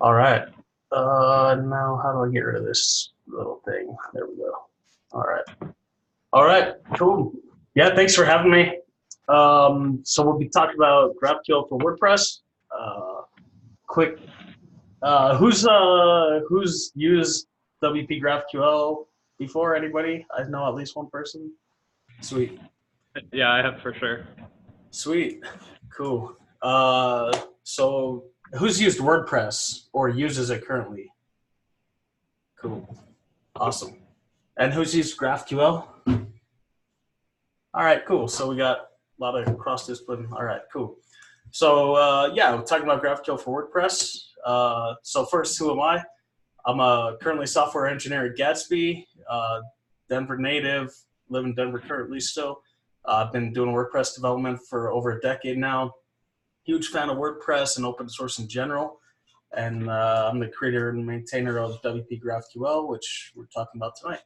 All right. Now how do I get rid of this little thing? There we go. All right. All right. Cool. Yeah. Thanks for having me. So we'll be talking about GraphQL for WordPress. Quick. Who's used WP GraphQL before? Anybody? I know at least one person. Sweet. Yeah, I have for sure. Sweet. Cool. So who's used WordPress or uses it currently? Cool. Awesome. And who's used GraphQL? All right, cool. So we got a lot of cross discipline. All right, cool. So yeah, we're talking about GraphQL for WordPress. So first, who am I? I'm a currently software engineer at Gatsby, Denver native, live in Denver currently still. I've been doing WordPress development for over a decade now. Huge fan of WordPress and open source in general. And I'm the creator and maintainer of WP GraphQL, which we're talking about tonight.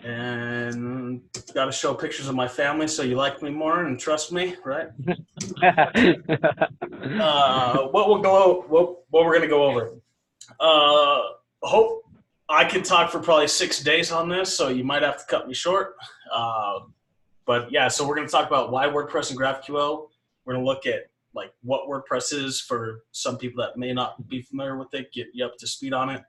And got to show pictures of my family so you like me more and trust me, right? What we're gonna go over. Hope I can talk for probably 6 days on this, so you might have to cut me short. But yeah, so we're gonna talk about why WordPress and GraphQL. We're gonna look at like what WordPress is for some people that may not be familiar with it, get you up to speed on it,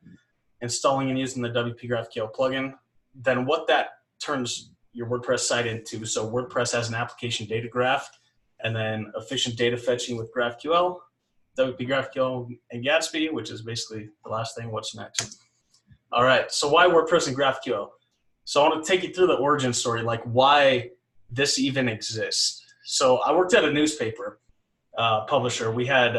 installing and using the WP GraphQL plugin, then what that turns your WordPress site into. So WordPress has an application data graph, and then efficient data fetching with GraphQL, WP GraphQL, and Gatsby, which is basically the last thing. What's next? All right. So why WordPress and GraphQL? So I want to take you through the origin story, like why this even exists. So I worked at a newspaper publisher. We had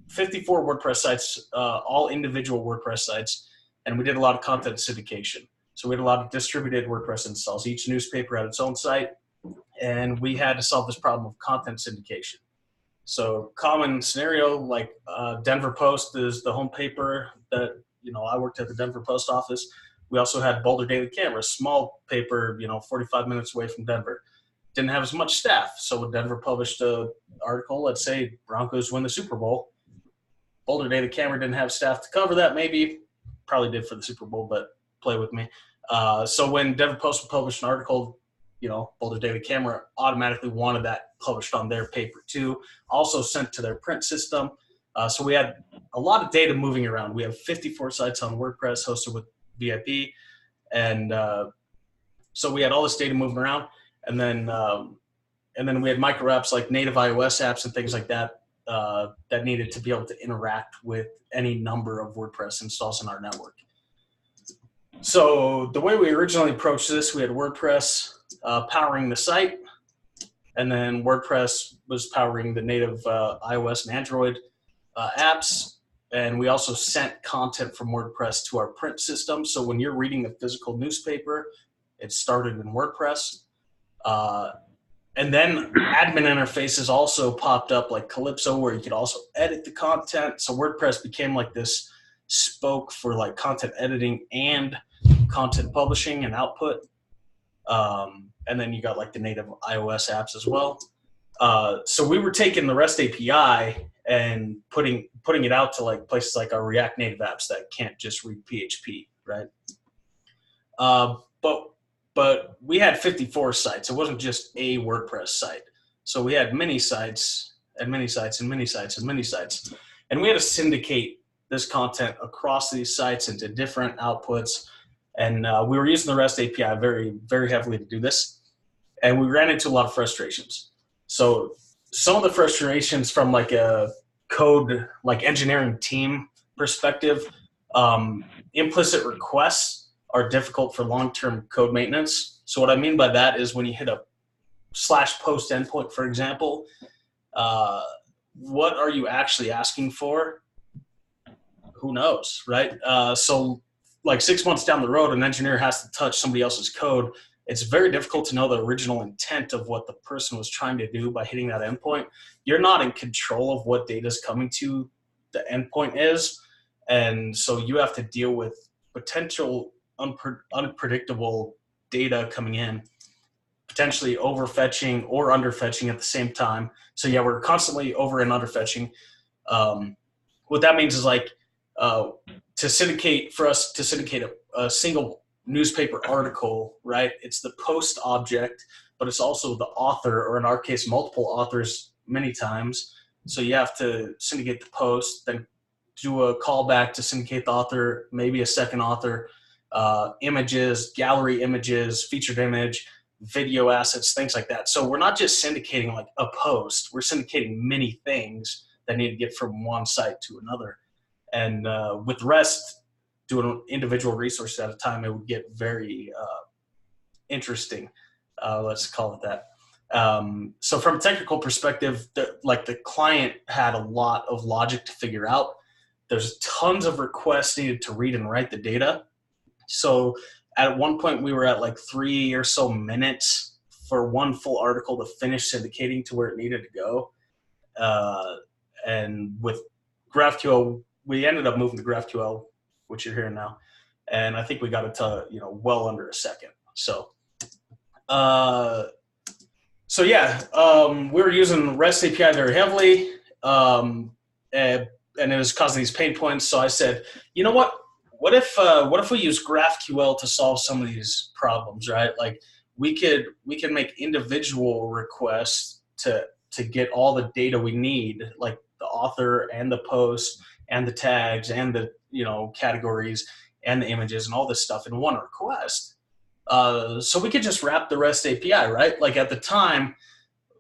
54 WordPress sites, all individual WordPress sites, and we did a lot of content syndication. So we had a lot of distributed WordPress installs. Each newspaper had its own site, and we had to solve this problem of content syndication. So common scenario, like Denver Post is the home paper that, I worked at the Denver Post office. We also had Boulder Daily Camera, small paper, 45 minutes away from Denver. Didn't have as much staff. So when Denver published an article, let's say Broncos win the Super Bowl, Boulder Daily Camera didn't have staff to cover that. Maybe, probably did for the Super Bowl, but play with me. So when Denver Post would publish an article, Boulder Daily Camera automatically wanted that published on their paper too, also sent to their print system. So we had a lot of data moving around. We have 54 sites on WordPress hosted with VIP, and so we had all this data moving around, and then we had micro apps like native iOS apps and things like that that needed to be able to interact with any number of WordPress installs in our network. So the way we originally approached this, we had WordPress powering the site, and then WordPress was powering the native iOS and Android apps. And we also sent content from WordPress to our print system. So when you're reading the physical newspaper, it started in WordPress. And then admin interfaces also popped up like Calypso, where you could also edit the content. So WordPress became like this spoke for like content editing and content publishing and output. And then you got like the native iOS apps as well. So we were taking the REST API and putting it out to like places like our React Native apps that can't just read PHP, right? But we had 54 sites. It wasn't just a WordPress site. So we had many sites and many sites and many sites and many sites. And we had to syndicate this content across these sites into different outputs. And we were using the REST API very, very heavily to do this. And we ran into a lot of frustrations. So some of the frustrations from like a code, like engineering team perspective, implicit requests are difficult for long-term code maintenance. So what I mean by that is when you hit a /post endpoint, for example, what are you actually asking for? Who knows, right? So like 6 months down the road, an engineer has to touch somebody else's code. It's very difficult to know the original intent of what the person was trying to do by hitting that endpoint. You're not in control of what data is coming to the endpoint is. And so you have to deal with potential unpredictable data coming in, potentially overfetching or underfetching at the same time. So yeah, we're constantly over and underfetching. what that means is like for us to syndicate a single newspaper article, right? It's the post object, but it's also the author, or in our case, multiple authors many times. So you have to syndicate the post, then do a callback to syndicate the author, maybe a second author, images, gallery images, featured image, video assets, things like that. So we're not just syndicating like a post, we're syndicating many things that need to get from one site to another. And with REST, doing individual resources at a time, it would get very interesting. Let's call it that. So from a technical perspective, the client had a lot of logic to figure out. There's tons of requests needed to read and write the data. So at one point we were at like 3 or so minutes for one full article to finish syndicating to where it needed to go. And with GraphQL, we ended up moving to GraphQL, which you're hearing now. And I think we got it to, well under a second. So, we were using REST API very heavily. And it was causing these pain points. So I said, you know what? What if we use GraphQL to solve some of these problems, right? Like we could make individual requests to get all the data we need, like the author and the post and the tags and the categories and the images and all this stuff in one request. So we could just wrap the REST API, right? Like at the time,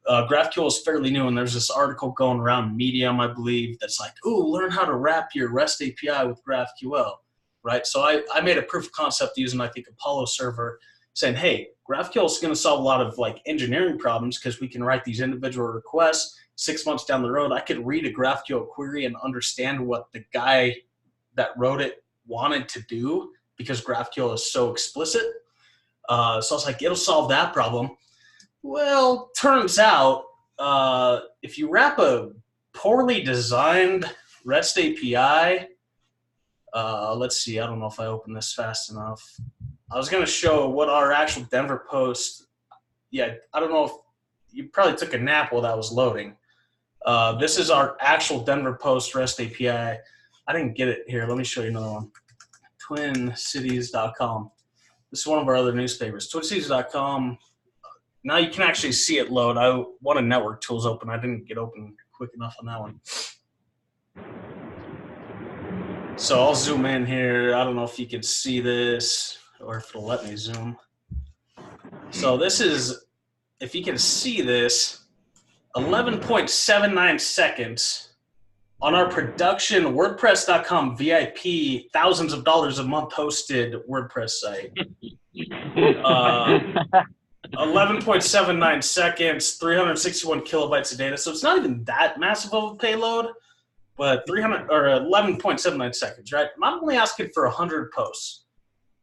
GraphQL is fairly new, and there's this article going around Medium, I believe, that's like, ooh, learn how to wrap your REST API with GraphQL, right? So I made a proof of concept using, I think, Apollo server, saying, hey, GraphQL is going to solve a lot of like engineering problems because we can write these individual requests. 6 months down the road, I could read a GraphQL query and understand what the guy that wrote it wanted to do because GraphQL is so explicit. So I was like, it'll solve that problem. Well, turns out if you wrap a poorly designed REST API, let's see, I don't know if I opened this fast enough. I was going to show what our actual Denver post, I don't know if you probably took a nap while that was loading. This is our actual Denver post REST API. I didn't get it here. Let me show you another one. TwinCities.com. This is one of our other newspapers. TwinCities.com. Now you can actually see it load. I wanted network tools open. I didn't get open quick enough on that one. So I'll zoom in here. I don't know if you can see this or if it'll let me zoom. So this is, if you can see this, 11.79 seconds on our production WordPress.com VIP, thousands of dollars a month hosted WordPress site. 11.79 seconds, 361 kilobytes of data. So it's not even that massive of a payload, but 11.79 seconds, right? I'm only asking for 100 posts.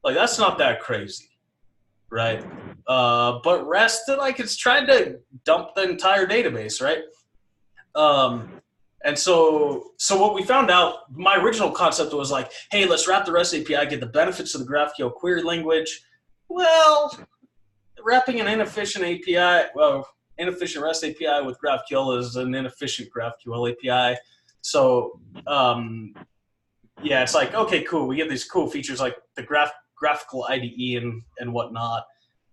Like that's not that crazy, right? But REST, like it's trying to dump the entire database, right? And so what we found out, my original concept was like, hey, let's wrap the REST API, get the benefits of the GraphQL query language. Well, wrapping an inefficient inefficient REST API with GraphQL is an inefficient GraphQL API. So, it's like, okay, cool. We get these cool features like the graphical IDE and whatnot,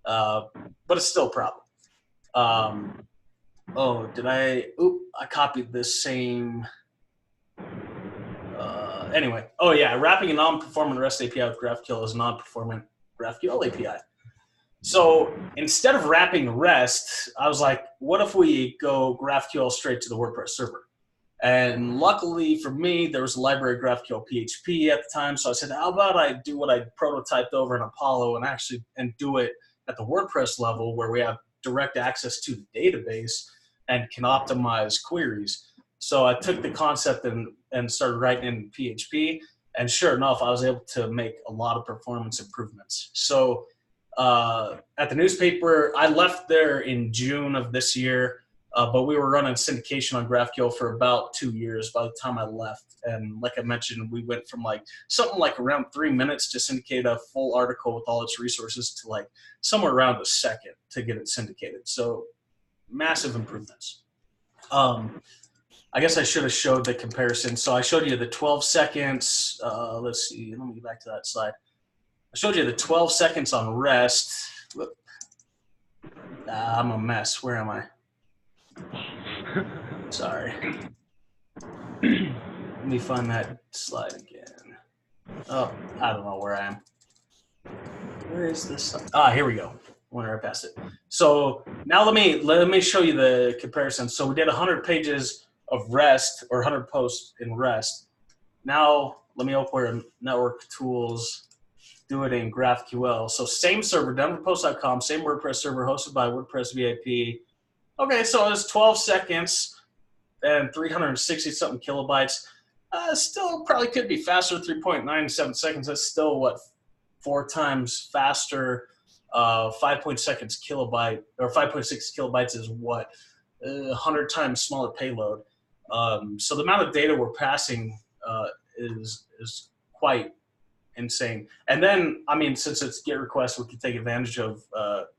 but it's still a problem. I copied this same. Anyway, wrapping a non-performant REST API with GraphQL is a non-performant GraphQL API. So instead of wrapping REST, I was like, what if we go GraphQL straight to the WordPress server? And luckily for me, there was a library GraphQL PHP at the time. So I said, how about I do what I prototyped over in Apollo and do it at the WordPress level where we have direct access to the database and can optimize queries. So I took the concept and started writing in PHP. And sure enough, I was able to make a lot of performance improvements. So at the newspaper, I left there in June of this year, but we were running syndication on GraphQL for about 2 years by the time I left. And like I mentioned, we went from like something like around 3 minutes to syndicate a full article with all its resources to like somewhere around a second to get it syndicated. So massive improvements. I guess I should have showed the comparison. So I showed you the 12 seconds. Let's see. Let me get back to that slide. I showed you the 12 seconds on REST. Whoop. I'm a mess. Where am I? Sorry. Let me find that slide again. Oh, I don't know where I am. Where is this? Here we go. Went right past it. So now let me show you the comparison. So we did 100 pages of REST or 100 posts in REST. Now let me open Network Tools, do it in GraphQL. So same server, denverpost.com, same WordPress server hosted by WordPress VIP. Okay, so it's 12 seconds and 360 something kilobytes. Still probably could be faster, 3.97 seconds. That's still what, 4 times faster. 5.6 kilobytes is what, 100 times smaller payload. So the amount of data we're passing is quite insane. And then, I mean, since it's GET request, we can take advantage of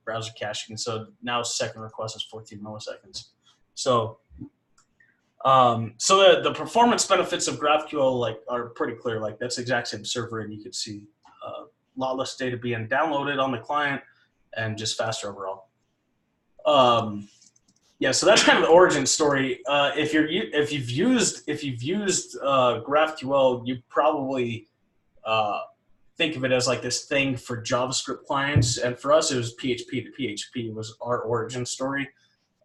browser caching. So now second request is 14 milliseconds. So the performance benefits of GraphQL are pretty clear. Like that's the exact same server, and you can see a lot less data being downloaded on the client, and just faster overall. Yeah, so that's kind of the origin story. If you've used GraphQL, you probably think of it as like this thing for JavaScript clients, and for us, it was PHP to PHP was our origin story.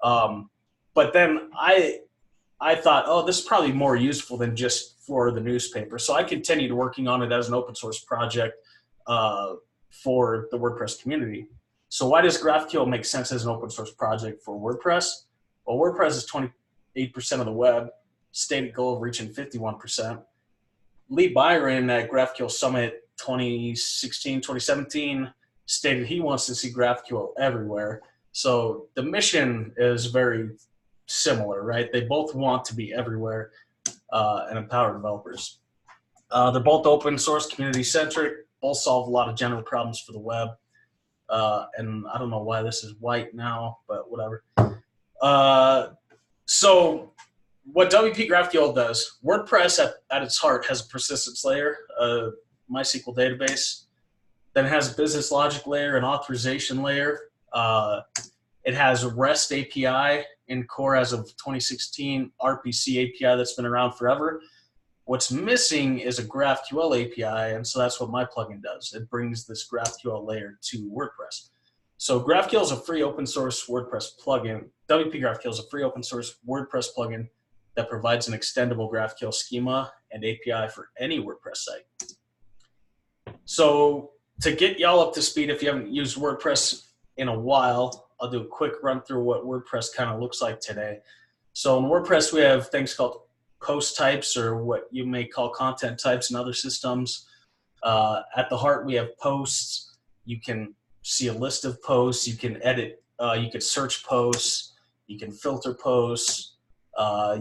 But then I thought, oh, this is probably more useful than just for the newspaper. So I continued working on it as an open source project for the WordPress community. So why does GraphQL make sense as an open source project for WordPress? Well, WordPress is 28% of the web, stated goal of reaching 51%. Lee Byron at GraphQL Summit 2016, 2017 stated he wants to see GraphQL everywhere. So the mission is very similar, right? They both want to be everywhere and empower developers. They're both open source, community centric, both solve a lot of general problems for the web. And I don't know why this is white now, but whatever. So what WPGraphQL does, WordPress at its heart has a persistence layer, a MySQL database, then it has a business logic layer, an authorization layer. It has a REST API in core as of 2016, RPC API that's been around forever. What's missing is a GraphQL API, and so that's what my plugin does. It brings this GraphQL layer to WordPress. So GraphQL is a free open source WordPress plugin. WPGraphQL is a free open source WordPress plugin that provides an extendable GraphQL schema and API for any WordPress site. So to get y'all up to speed, if you haven't used WordPress in a while, I'll do a quick run through what WordPress kind of looks like today. So in WordPress, we have things called post types, or what you may call content types in other systems. At the heart, we have posts. You can see a list of posts. You can edit. You can search posts. You can filter posts.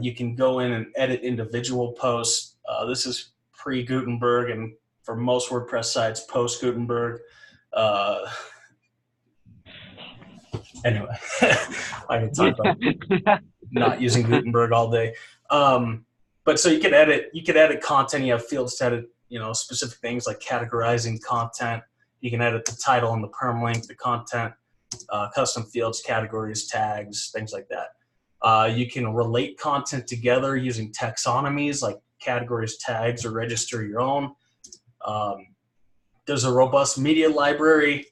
You can go in and edit individual posts. This is pre-Gutenberg, and for most WordPress sites, post-Gutenberg. Anyway, I can talk about not using Gutenberg all day. But so you can edit content. You have fields to edit, specific things like categorizing content. You can edit the title and the permalink, the content, custom fields, categories, tags, things like that. You can relate content together using taxonomies like categories, tags, or register your own. There's a robust media library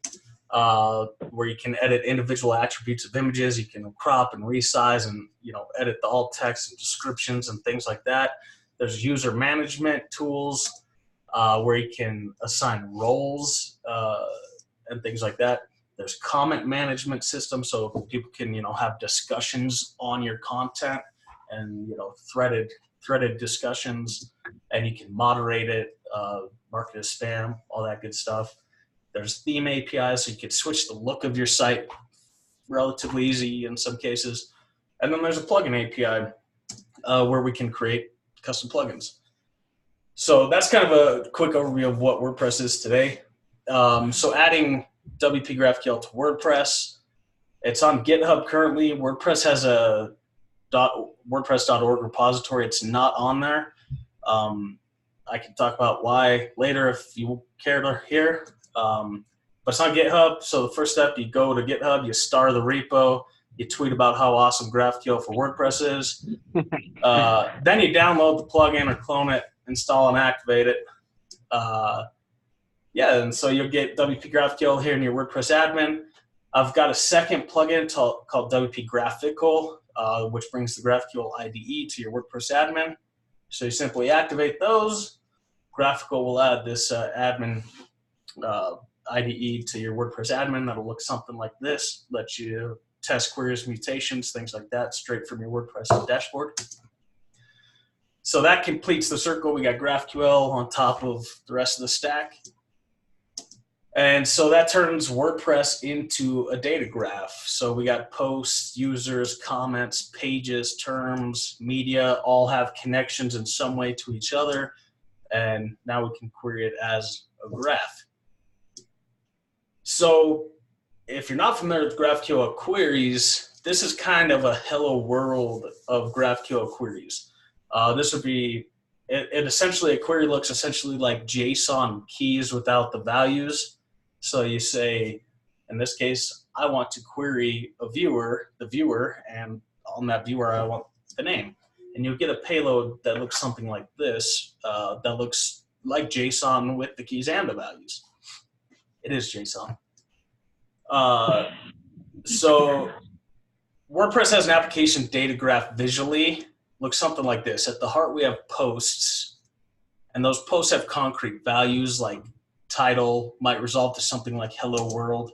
where you can edit individual attributes of images. You can crop and resize and edit the alt text and descriptions and things like that. There's user management tools where you can assign roles and things like that. There's comment management system, so people can have discussions on your content and threaded discussions, and you can moderate it, mark it as spam, all that good stuff. There's theme APIs, so you could switch the look of your site relatively easy in some cases. And then there's a plugin API where we can create custom plugins. So that's kind of a quick overview of what WordPress is today. So adding WPGraphQL to WordPress, it's on GitHub currently. WordPress has a .wordpress.org repository. It's not on there. I can talk about why later if you care to hear. But it's on GitHub. So the first step, you go to GitHub, you star the repo, you tweet about how awesome GraphQL for WordPress is. Then you download the plugin or clone it, install and activate it. Yeah, and so you'll get WPGraphQL here in your WordPress admin. I've got a second plugin called WPGraphQL, which brings the GraphQL IDE to your WordPress admin. So you simply activate those. GraphQL will add this admin IDE to your WordPress admin. That'll look something like this. Let you test queries, mutations, things like that, straight from your WordPress dashboard. So that completes the circle. We got GraphQL on top of the rest of the stack. And so that turns WordPress into a data graph. So we got posts, users, comments, pages, terms, media, all have connections in some way to each other. And now we can query it as a graph. So if you're not familiar with GraphQL queries, this is kind of a hello world of GraphQL queries. This would be, essentially, a query looks essentially like JSON keys without the values. So you say, in this case, I want to query a viewer, the viewer, and on that viewer, I want the name. And you'll get a payload that looks something like this, that looks like JSON with the keys and the values. It is JSON. So WordPress has an application data graph visually. Looks something like this. At the heart, we have posts, and those posts have concrete values like title might resolve to something like hello world.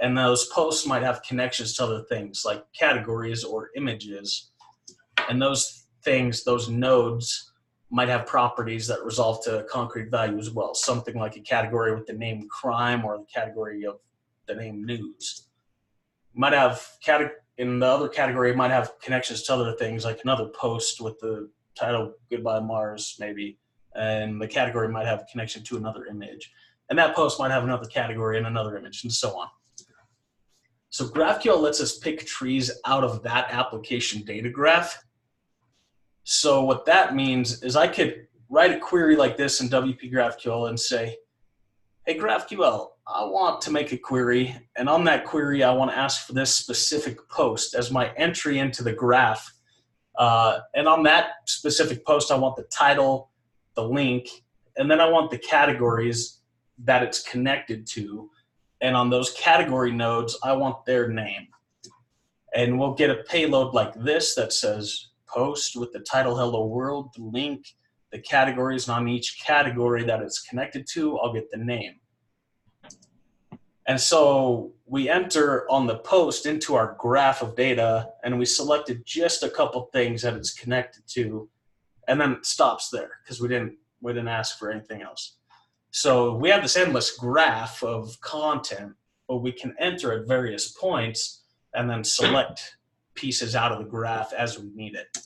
And those posts might have connections to other things like categories or images. And those things, those nodes, might have properties that resolve to a concrete value as well. Something like a category with the name crime or the category of the name news. Might have, in the other category, might have connections to other things like another post with the title Goodbye Mars maybe. And the category might have a connection to another image. And that post might have another category and another image, and so on. So GraphQL lets us pick trees out of that application data graph. So what that means is I could write a query like this in WPGraphQL and say, hey, GraphQL, I want to make a query, and on that query, I want to ask for this specific post as my entry into the graph. And on that specific post, I want the title, the link, and then I want the categories that it's connected to. And on those category nodes, I want their name. And we'll get a payload like this that says post with the title hello world, the link, the categories, and on each category that it's connected to, I'll get the name. And so we enter on the post into our graph of data, and we selected just a couple things that it's connected to, and then it stops there because we didn't ask for anything else. So we have this endless graph of content, but we can enter at various points and then select pieces out of the graph as we need it.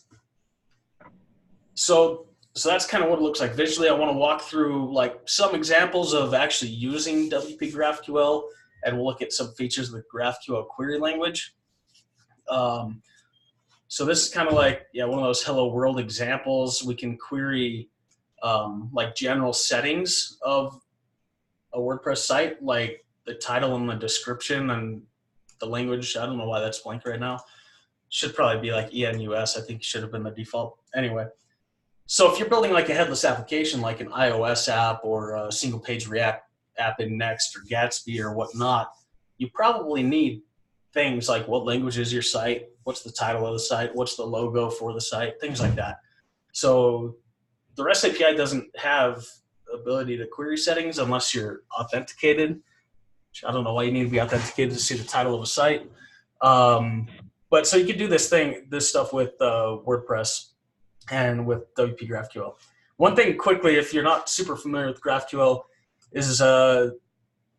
So that's kind of what it looks like visually. I want to walk through like some examples of actually using WP GraphQL, and we'll look at some features of the GraphQL query language. So this is kind of like, yeah, one of those hello world examples. We can query like general settings of a WordPress site, like the title and the description and the language. I don't know why that's blank right now. Should probably be like ENUS. I think it should have been the default. Anyway. So if you're building like a headless application, like an iOS app or a single page React app in Next or Gatsby or whatnot, you probably need things like what language is your site, what's the title of the site, what's the logo for the site, things like that. So the REST API doesn't have the ability to query settings unless you're authenticated. I don't know why you need to be authenticated to see the title of a site. But so you can do this stuff with WordPress and with WP GraphQL. One thing quickly, if you're not super familiar with GraphQL, is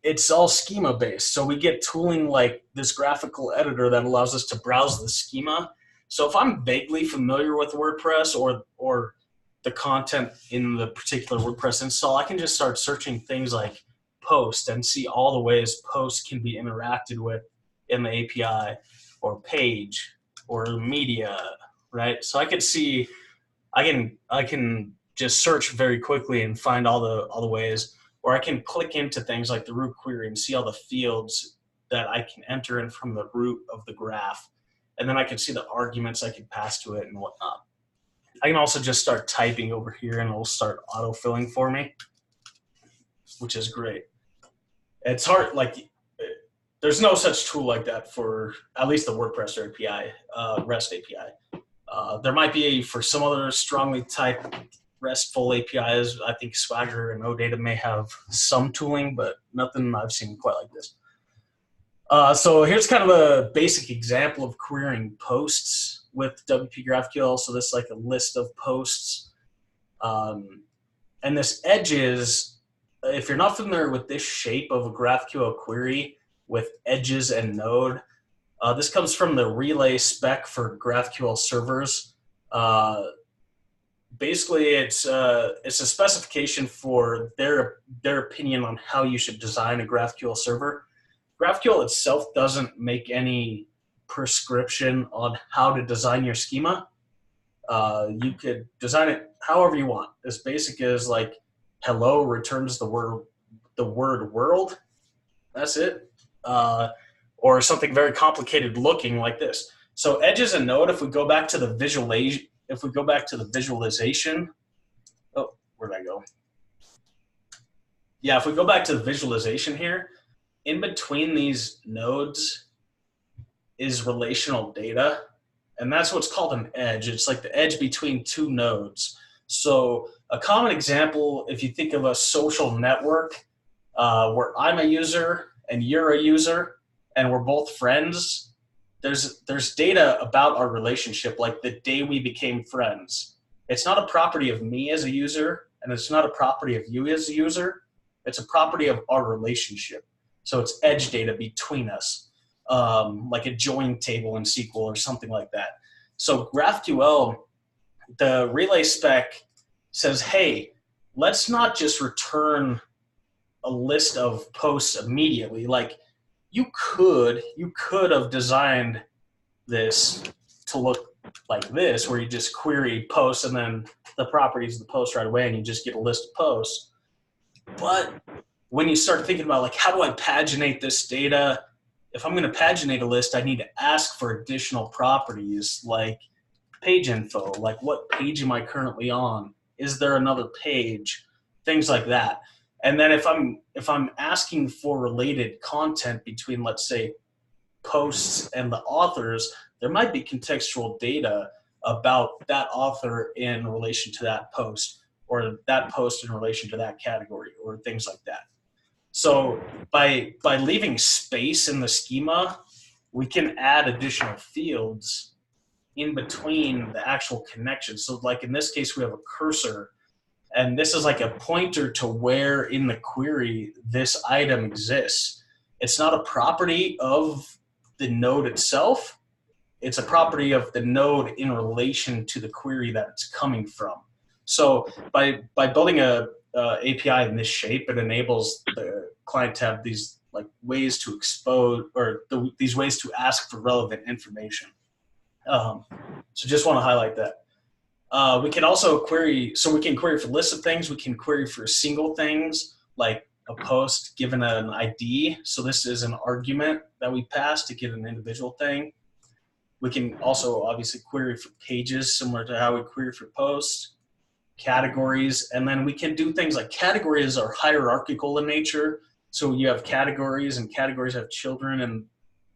it's all schema based. So we get tooling like this graphical editor that allows us to browse the schema. So if I'm vaguely familiar with WordPress or the content in the particular WordPress install, I can just start searching things like post and see all the ways posts can be interacted with in the API, or page, or media, right? So I could see, I can just search very quickly and find all the ways, or I can click into things like the root query and see all the fields that I can enter in from the root of the graph. And then I can see the arguments I can pass to it and whatnot. I can also just start typing over here and it'll start auto-filling for me, which is great. It's hard, like, there's no such tool like that for at least the WordPress API, REST API. There might be for some other strongly typed RESTful APIs. I think Swagger and OData may have some tooling, but nothing I've seen quite like this. So here's kind of a basic example of querying posts with WPGraphQL. So this is like a list of posts. And this edges, if you're not familiar with this shape of a GraphQL query with edges and node, this comes from the relay spec for GraphQL servers. Basically, it's a specification for their opinion on how you should design a GraphQL server. GraphQL itself doesn't make any prescription on how to design your schema. You could design it however you want. As basic as like hello returns the word world. That's it. Or something very complicated looking like this. So edges and node, if we go back to the visualization, oh, where'd I go? Yeah, if we go back to the visualization here, in between these nodes is relational data, and that's what's called an edge. It's like the edge between two nodes. So a common example, if you think of a social network where I'm a user and you're a user and we're both friends, there's data about our relationship, like the day we became friends. It's not a property of me as a user, and it's not a property of you as a user. It's a property of our relationship. So it's edge data between us, like a join table in SQL or something like that. So GraphQL, the relay spec says, hey, let's not just return a list of posts immediately. Like you could have designed this to look like this, where you just query posts and then the properties of the post right away and you just get a list of posts. But when you start thinking about like, how do I paginate this data? If I'm going to paginate a list, I need to ask for additional properties like page info, like what page am I currently on? Is there another page? Things like that. And then if I'm asking for related content between, let's say, posts and the authors, there might be contextual data about that author in relation to that post, or that post in relation to that category, or things like that. So by leaving space in the schema, we can add additional fields in between the actual connections. So like in this case, we have a cursor, and this is like a pointer to where in the query this item exists. It's not a property of the node itself. It's a property of the node in relation to the query that it's coming from. So by building a API in this shape, it enables the client to have these like ways to expose, or these ways to ask for relevant information. So just want to highlight that. We can also query, so we can query for lists of things. We can query for single things, like a post given an ID. So this is an argument that we pass to get an individual thing. We can also obviously query for pages, similar to how we query for posts, categories, and then we can do things like categories are hierarchical in nature. So you have categories, and categories have children, and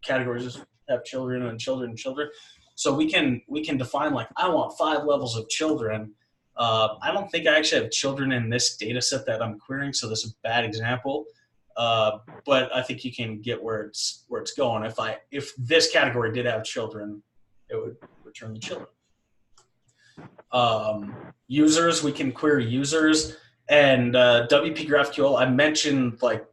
categories have children and children and children. So we can define like, I want 5 levels of children. I don't think I actually have children in this data set that I'm querying, so this is a bad example. But I think you can get where it's going. If this category did have children, it would return the children. Users, we can query users, and WPGraphQL, I mentioned like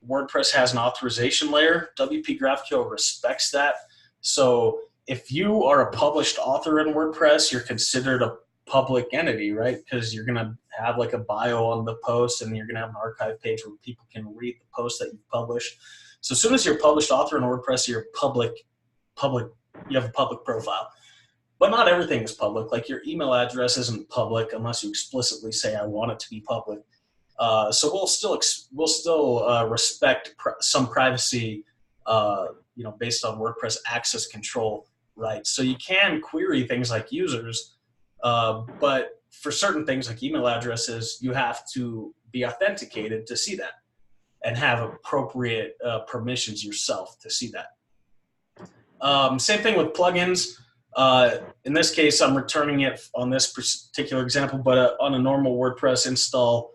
WordPress has an authorization layer. WPGraphQL respects that. So if you are a published author in WordPress, you're considered a public entity, right? Because you're going to have like a bio on the post, and you're going to have an archive page where people can read the post that you've published. So as soon as you're a published author in WordPress, you're public, you have a public profile. but not everything is public. Like your email address isn't public unless you explicitly say I want it to be public. So we'll still respect some privacy, based on WordPress access control rights. So you can query things like users, but for certain things like email addresses, you have to be authenticated to see that and have appropriate permissions yourself to see that. Same thing with plugins. In this case, I'm returning it on this particular example, but on a normal WordPress install,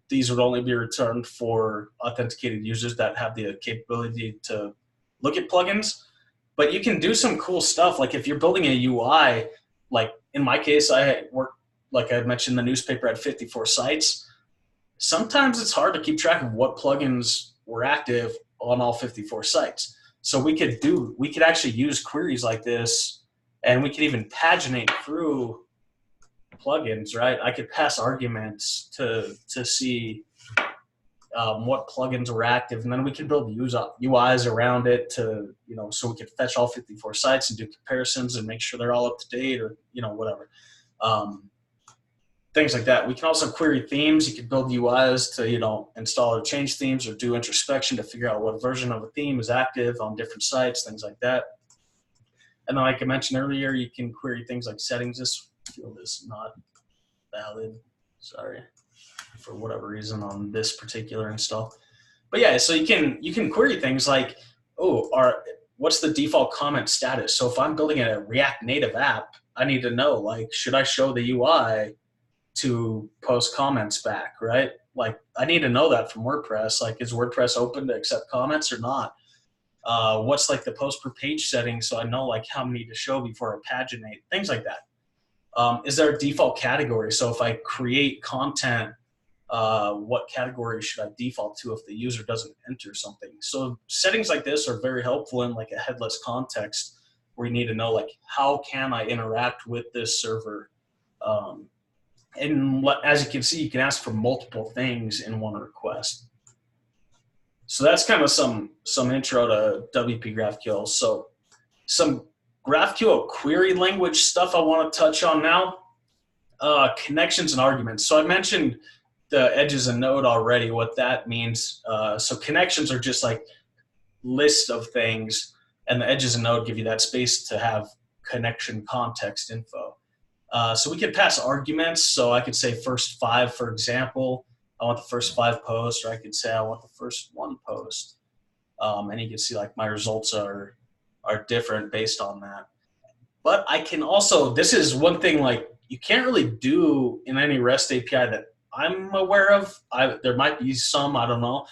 these would only be returned for authenticated users that have the capability to look at plugins. But you can do some cool stuff. Like if you're building a UI, like in my case, I work, like I mentioned, the newspaper had 54 sites. Sometimes it's hard to keep track of what plugins were active on all 54 sites. So we could actually use queries like this, and we could even paginate through plugins, right? I could pass arguments to see what plugins were active, and then we can build UIs around it to, so we could fetch all 54 sites and do comparisons and make sure they're all up to date, or whatever. Things like that. We can also query themes. You could build UIs to install or change themes, or do introspection to figure out what version of a theme is active on different sites, things like that. And then, like I mentioned earlier, you can query things like settings. This field is not valid, sorry, for whatever reason on this particular install. But yeah, so you can query things like, what's the default comment status? So if I'm building a React Native app, I need to know, like, should I show the UI to post comments back, right? Like, I need to know that from WordPress. Like, is WordPress open to accept comments or not? What's like the post per page setting, so I know like how many to show before I paginate, things like that. Is there a default category? So if I create content, what category should I default to if the user doesn't enter something? So settings like this are very helpful in like a headless context where you need to know, like, how can I interact with this server? And as you can see, you can ask for multiple things in one request. So that's kind of some intro to WPGraphQL. So some GraphQL query language stuff I want to touch on now. Connections and arguments. So I mentioned the edges and node already, what that means. So connections are just like list of things, and the edges and node give you that space to have connection context info. So we can pass arguments. So I could say first 5, for example. I want the first 5 posts, or I could say I want the first 1 post. And you can see like my results are different based on that. But I can also, this is one thing like you can't really do in any REST API that I'm aware of. There might be some, I don't know.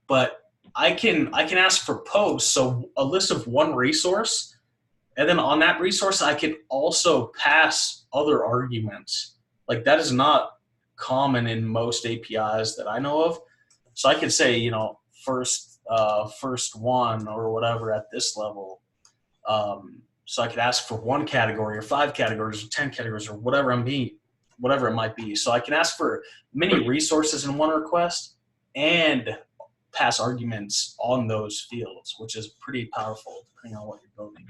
But I can ask for posts, so a list of one resource, and then on that resource I can also pass other arguments. Like that is not common in most APIs that I know of. So I could say, first 1 or whatever at this level. So I could ask for 1 category or 5 categories or 10 categories or whatever it might be. So I can ask for many resources in one request and pass arguments on those fields, which is pretty powerful depending on what you're building.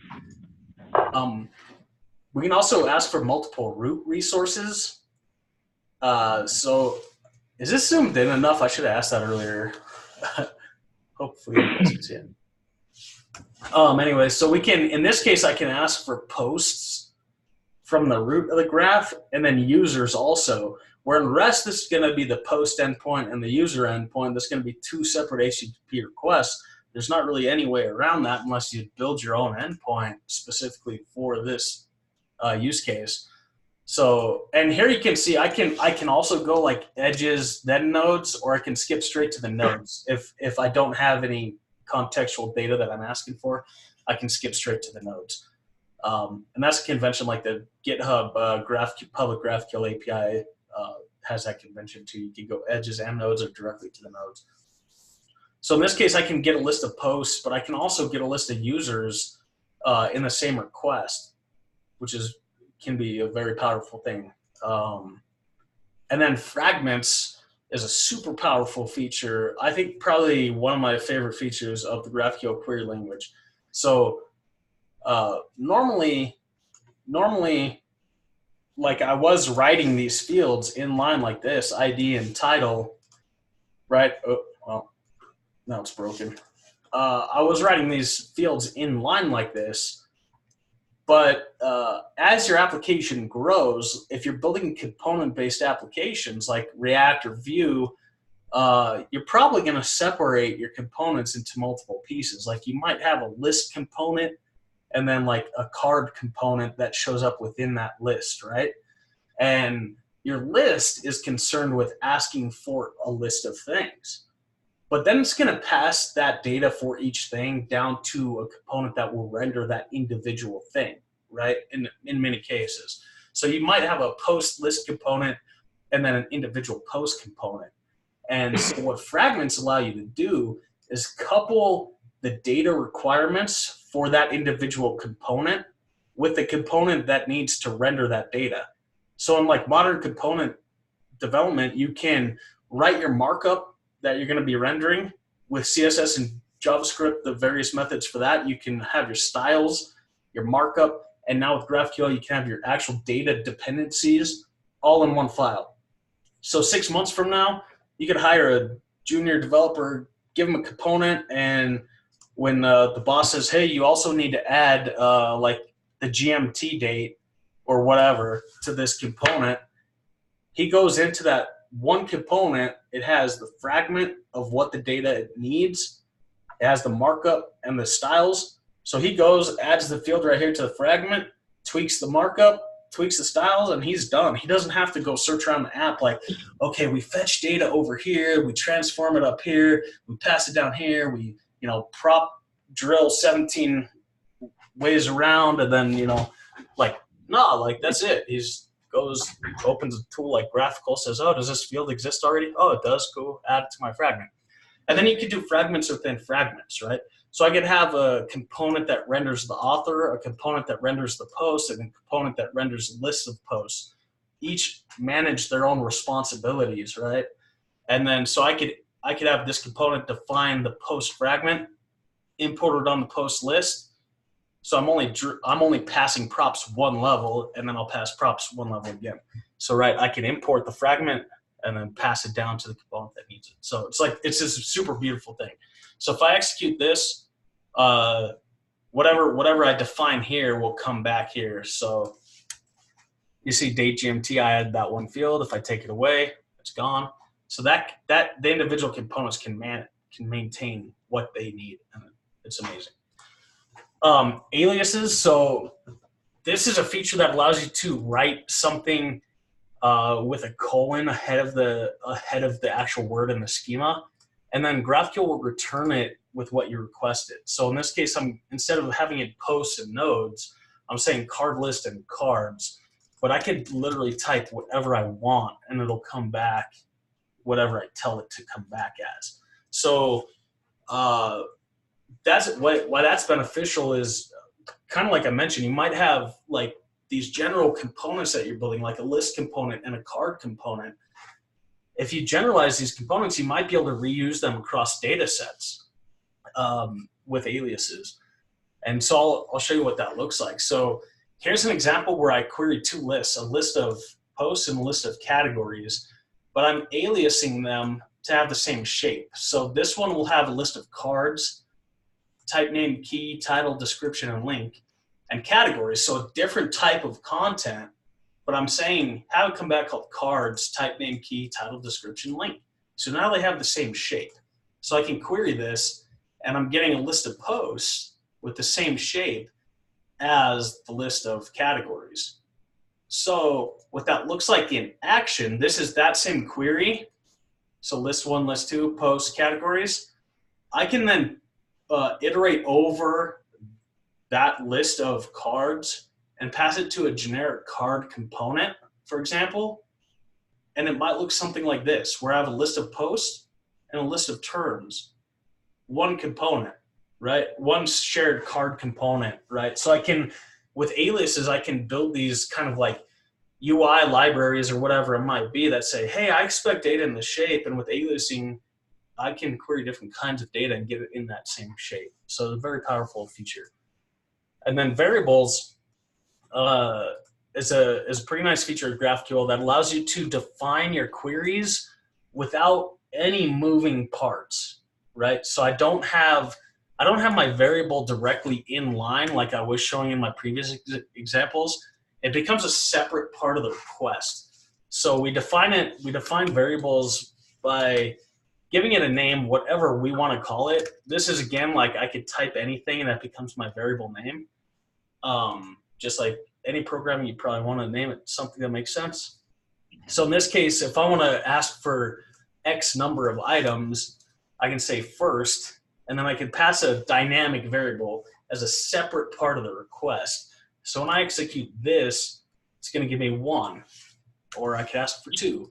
We can also ask for multiple root resources. So is this zoomed in enough? I should have asked that earlier. Hopefully it's in. Anyway, so we can, in this case, I can ask for posts from the root of the graph and then users also. Where in REST, this is going to be the post endpoint and the user endpoint. That's going to be 2 separate HTTP requests. There's not really any way around that unless you build your own endpoint specifically for this use case. So, and here you can see I can also go like edges then nodes, or I can skip straight to the nodes. If I don't have any contextual data that I'm asking for, I can skip straight to the nodes. And that's a convention like the GitHub public GraphQL API has that convention too. You can go edges and nodes or directly to the nodes. So in this case, I can get a list of posts, but I can also get a list of users in the same request, which can be a very powerful thing. And then fragments is a super powerful feature. I think probably one of my favorite features of the GraphQL query language. So normally normally, like I was writing these fields in line like this, ID and title, right? Oh, well, now it's broken. I was writing these fields in line like this, but as your application grows, if you're building component-based applications like React or Vue, you're probably going to separate your components into multiple pieces. Like you might have a list component and then like a card component that shows up within that list, right? And your list is concerned with asking for a list of things. But then it's going to pass that data for each thing down to a component that will render that individual thing, right? In many cases. So you might have a post list component and then an individual post component. And so what fragments allow you to do is couple the data requirements for that individual component with the component that needs to render that data. So in like modern component development, you can write your markup that you're going to be rendering with CSS and JavaScript, the various methods for that. You can have your styles, your markup, and now with GraphQL, you can have your actual data dependencies all in one file. So 6 months from now, you could hire a junior developer, give them a component, and when the boss says, hey, you also need to add like the GMT date or whatever to this component, he goes into that one component. It has the fragment of what the data it needs. It has the markup and the styles. So he goes, adds the field right here to the fragment, tweaks the markup, tweaks the styles, and he's done. He doesn't have to go search around the app like, okay, we fetch data over here, we transform it up here, we pass it down here, we, prop drill 17 ways around, and then, that's it. He's goes, opens a tool like Graphical, says, oh, does this field exist already? Oh, it does. Go add it to my fragment. And then you could do fragments within fragments, right? So I could have a component that renders the author, a component that renders the post, and a component that renders lists of posts. Each manage their own responsibilities, right? And then so I could have this component define the post fragment, import it on the post list. So I'm only passing props one level, and then I'll pass props one level again. So right, I can import the fragment and then pass it down to the component that needs it. So it's this super beautiful thing. So if I execute this, whatever I define here will come back here. So you see date GMT, I added that one field. If I take it away, it's gone. So that the individual components can maintain what they need, and it's amazing. Aliases. So this is a feature that allows you to write something with a colon ahead of the actual word in the schema, and then GraphQL will return it with what you requested. So in this case, instead of having it posts and nodes, I'm saying card list and cards, but I could literally type whatever I want, and it'll come back whatever I tell it to come back as. So that's why that's beneficial is kind of like I mentioned, you might have like these general components that you're building, like a list component and a card component. If you generalize these components, you might be able to reuse them across data sets with aliases. And so I'll show you what that looks like. So here's an example where I query two lists, a list of posts and a list of categories, but I'm aliasing them to have the same shape. So this one will have a list of cards, type name, key, title, description, and link, and categories. So a different type of content, but I'm saying have it come back called cards, type name, key, title, description, link. So now they have the same shape. So I can query this, and I'm getting a list of posts with the same shape as the list of categories. So what that looks like in action, this is that same query. So list one, list two, posts, categories. I can then iterate over that list of cards and pass it to a generic card component, for example. And it might look something like this, where I have a list of posts and a list of terms, one component, right? One shared card component, right? So I can, with aliases, I can build these kind of like UI libraries or whatever it might be that say, hey, I expect data in this shape. And with aliasing, I can query different kinds of data and get it in that same shape. So it's a very powerful feature. And then variables, is a pretty nice feature of GraphQL that allows you to define your queries without any moving parts, right? So I don't have my variable directly in line like I was showing in my previous examples. It becomes a separate part of the request. So we define variables by giving it a name, whatever we want to call it. This is, again, like I could type anything and that becomes my variable name. Just like any program, you probably want to name it something that makes sense. So in this case, if I want to ask for X number of items, I can say first, and then I can pass a dynamic variable as a separate part of the request. So when I execute this, it's going to give me 1, or I could ask for 2.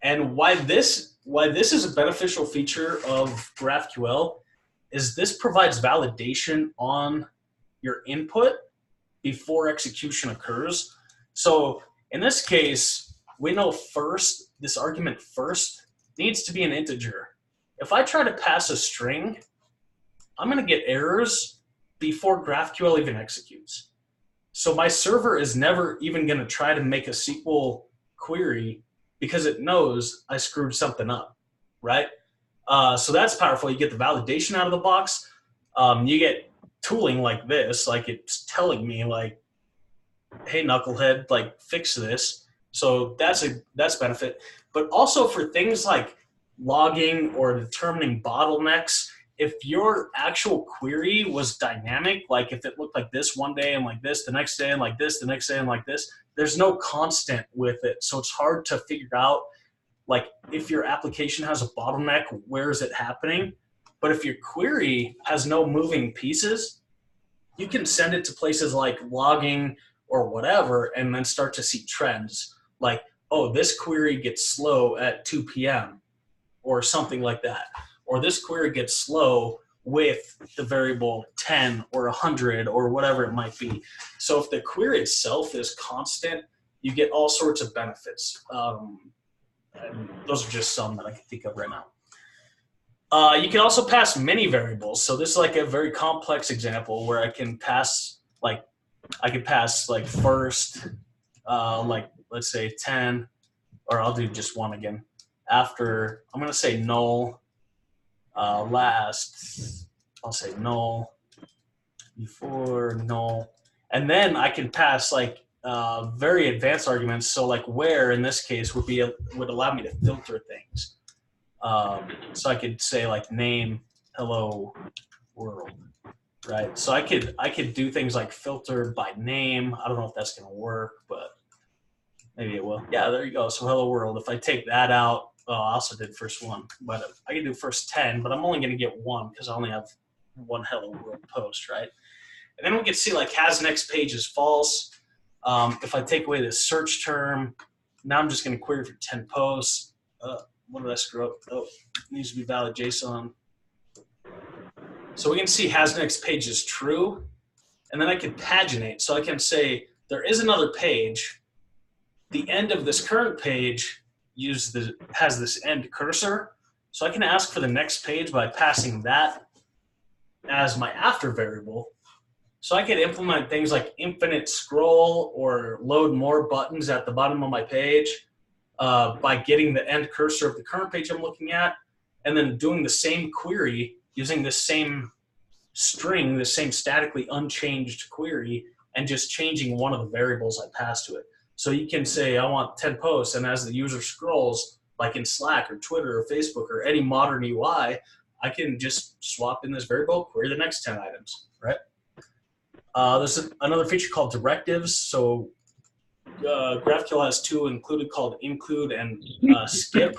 And why this is a beneficial feature of GraphQL is this provides validation on your input before execution occurs. So in this case, we know first, this argument first needs to be an integer. If I try to pass a string, I'm going to get errors before GraphQL even executes. So my server is never even going to try to make a SQL query because it knows I screwed something up, right? So that's powerful. You get the validation out of the box. You get tooling like this, like it's telling me like, hey, knucklehead, like fix this. So that's benefit. But also for things like logging or determining bottlenecks, if your actual query was dynamic, like if it looked like this one day and like this the next day and like this the next day and like this, there's no constant with it. So it's hard to figure out, like if your application has a bottleneck, where is it happening? But if your query has no moving pieces, you can send it to places like logging or whatever and then start to see trends. Like, oh, this query gets slow at 2 p.m. or something like that. Or this query gets slow with the variable 10 or 100 or whatever it might be. So if the query itself is constant, you get all sorts of benefits. And those are just some that I can think of right now. You can also pass many variables. So this is like a very complex example where I can pass like first, like let's say 10, or I'll do just one again. After, I'm going to say null. Last, I'll say null. Before null. And then I can pass like very advanced arguments. So like where in this case would allow me to filter things. So I could say like name hello world, right? So I could do things like filter by name. I don't know if that's going to work, but maybe it will. Yeah, there you go. So hello world. If I take that out, I also did first 1, but I can do first 10, but I'm only going to get 1 because I only have 1 hello world post, right? And then we can see like has next page is false. If I take away this search term, now I'm just going to query for 10 posts. What did I screw up? Oh, it needs to be valid JSON. So we can see has next page is true. And then I can paginate. So I can say there is another page. The end of this current page has this end cursor. So I can ask for the next page by passing that as my after variable. So I could implement things like infinite scroll or load more buttons at the bottom of my page by getting the end cursor of the current page I'm looking at, and then doing the same query using the same string, the same statically unchanged query, and just changing one of the variables I pass to it. So you can say, I want 10 posts, and as the user scrolls, like in Slack or Twitter or Facebook or any modern UI, I can just swap in this variable, query the next 10 items, right? There's another feature called directives. So GraphQL has 2 included called include and skip.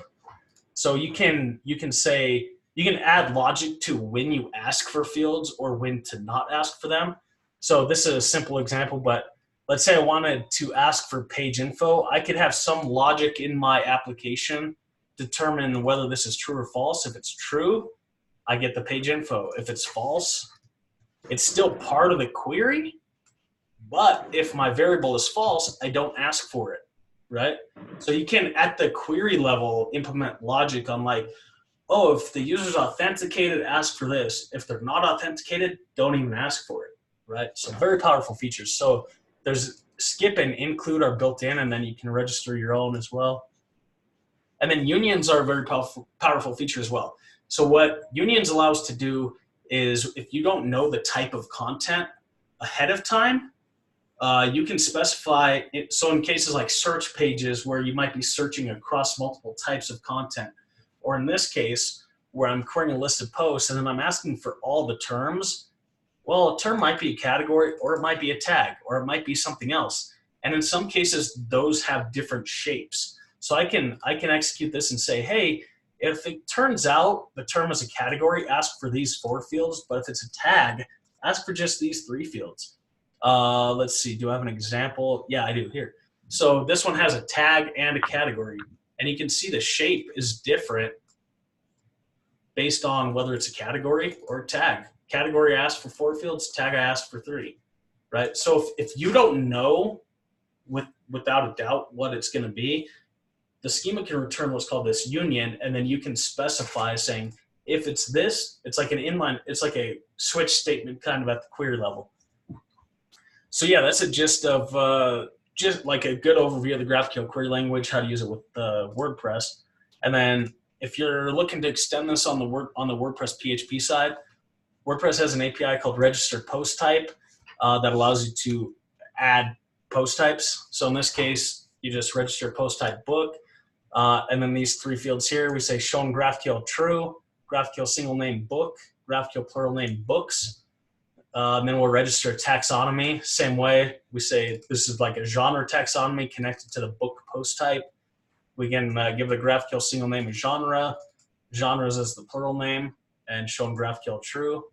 So you can say, you can add logic to when you ask for fields or when to not ask for them. So this is a simple example, but let's say I wanted to ask for page info. I could have some logic in my application determine whether this is true or false. If it's true, I get the page info. If it's false, it's still part of the query, but if my variable is false, I don't ask for it, right? So you can, at the query level, implement logic on like, oh, if the user's authenticated, ask for this. If they're not authenticated, don't even ask for it, right? So very powerful features. So there's skip and include are built in, and then you can register your own as well. And then unions are a very powerful feature as well. So what unions allow us to do is if you don't know the type of content ahead of time, you can specify it. So in cases like search pages where you might be searching across multiple types of content, or in this case where I'm querying a list of posts and then I'm asking for all the terms, well, a term might be a category, or it might be a tag, or it might be something else. And in some cases, those have different shapes. So I can execute this and say, hey, if it turns out the term is a category, ask for these 4 fields, but if it's a tag, ask for just these 3 fields. Let's see, do I have an example? Yeah, I do here. So this one has a tag and a category, and you can see the shape is different based on whether it's a category or a tag. Category asks for 4 fields, tag I asked for 3, right? So if you don't know without a doubt what it's gonna be, the schema can return what's called this union, and then you can specify saying, if it's this, it's like an inline, it's like a switch statement kind of at the query level. So yeah, that's a gist of just like a good overview of the GraphQL query language, how to use it with WordPress. And then if you're looking to extend this on the WordPress PHP side, WordPress has an API called register posttype that allows you to add post types. So in this case, you just register post type book. And then these 3 fields here, we say shown GraphQL true, GraphQL single name book, GraphQL plural name books. And then we'll register taxonomy. Same way, we say this is like a genre taxonomy connected to the book post type. We can give the GraphQL single name a genre. Genres is the plural name, and shown GraphQL true.